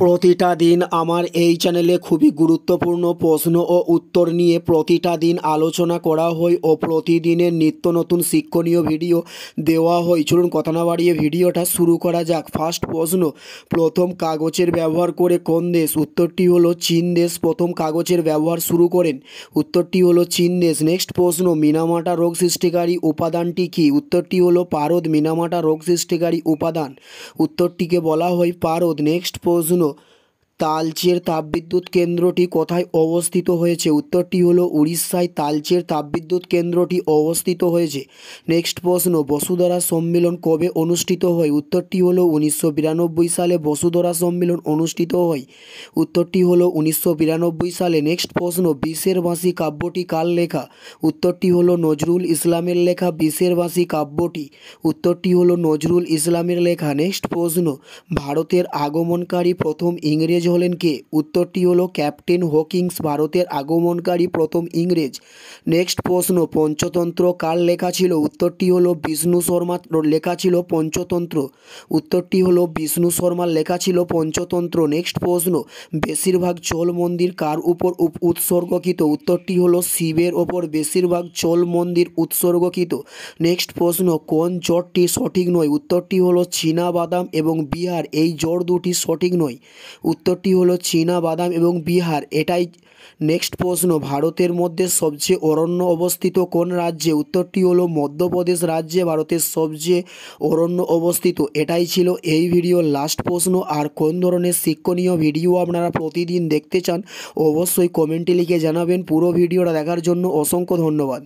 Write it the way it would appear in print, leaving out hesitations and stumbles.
প্রতিটা দিন আমার এই চ্যানেলে খুবই গুরুত্বপূর্ণ প্রশ্ন ও উত্তর নিয়ে প্রতিটা দিন আলোচনা করা হয় ও প্রতিদিনের নিত্য নতুন শিক্ষণীয় ভিডিও দেওয়া হয়। চলুন কথা না বাড়িয়ে ভিডিওটা শুরু করা যাক। ফার্স্ট প্রশ্ন, প্রথম কাগজের ব্যবহার করে কোন দেশ? উত্তরটি হলো চীন দেশ প্রথম কাগজের ব্যবহার শুরু করেন। উত্তরটি হলো চীন দেশ। নেক্সট প্রশ্ন, মিনামাটা রোগ সৃষ্টিকারী উপাদানটি কী? উত্তরটি হলো পারদ। মিনামাটা রোগ সৃষ্টিকারী উপাদান, উত্তরটিকে বলা হয় পারদ। নেক্সট প্রশ্ন, তালচের তাপবিদ্যুৎ কেন্দ্রটি কোথায় অবস্থিত হয়েছে? উত্তরটি হলো উড়িষ্যায় তালচের তাপবিদ্যুৎ কেন্দ্রটি অবস্থিত হয়েছে। নেক্সট প্রশ্ন, বসুন্ধরা সম্মেলন কবে অনুষ্ঠিত হয়? উত্তরটি হলো 1992 সালে বসুন্ধরা সম্মেলন অনুষ্ঠিত হয়। উত্তরটি হলো 1992 সালে। নেক্সট প্রশ্ন, বিষের বাঁশি কাব্যটি কার লেখা? উত্তরটি হলো নজরুল ইসলামের লেখা বিষের বাঁশি কাব্যটি, উত্তরটি হলো নজরুল ইসলামের লেখা। নেক্সট প্রশ্ন, ভারতের আগমনকারী প্রথম ইংরেজ হলেন কে? উত্তরটি হলো ক্যাপ্টেন হকিন্স ভারতের আগমনকারী প্রথম ইংরেজ। নেক্সট প্রশ্ন, পঞ্চতন্ত্র কার লেখা ছিল? উত্তরটি হলো বিষ্ণু শর্মার লেখা ছিল পঞ্চতন্ত্র, উত্তরটি হলো বিষ্ণু শর্মার লেখা ছিল পঞ্চতন্ত্র। নেক্সট প্রশ্ন, বেশিরভাগ চোল মন্দির কার উপর উৎসর্গকৃত? উত্তরটি হলো শিবের ওপর বেশিরভাগ চোল মন্দির উৎসর্গকৃত। নেক্সট প্রশ্ন, কোন জোটটি সঠিক নয়? উত্তরটি হলো চীনা বাদাম এবং বিহার, এই জোট দুটি সঠিক নয়। উত্তরটি হলো চীনা বাদাম এবং বিহার, এটাই। নেক্সট প্রশ্ন, ভারতের মধ্যে সবচেয়ে অরণ্য অবস্থিত কোন রাজ্যে? উত্তরটি হলো মধ্যপ্রদেশ রাজ্যে ভারতের সবচেয়ে অরণ্য অবস্থিত। এটাই ছিল এই ভিডিওর লাস্ট প্রশ্ন। আর কোন ধরনের শিক্ষণীয় ভিডিও আপনারা প্রতিদিন দেখতে চান অবশ্যই কমেন্টে লিখে জানাবেন। পুরো ভিডিওটা দেখার জন্য অসংখ্য ধন্যবাদ।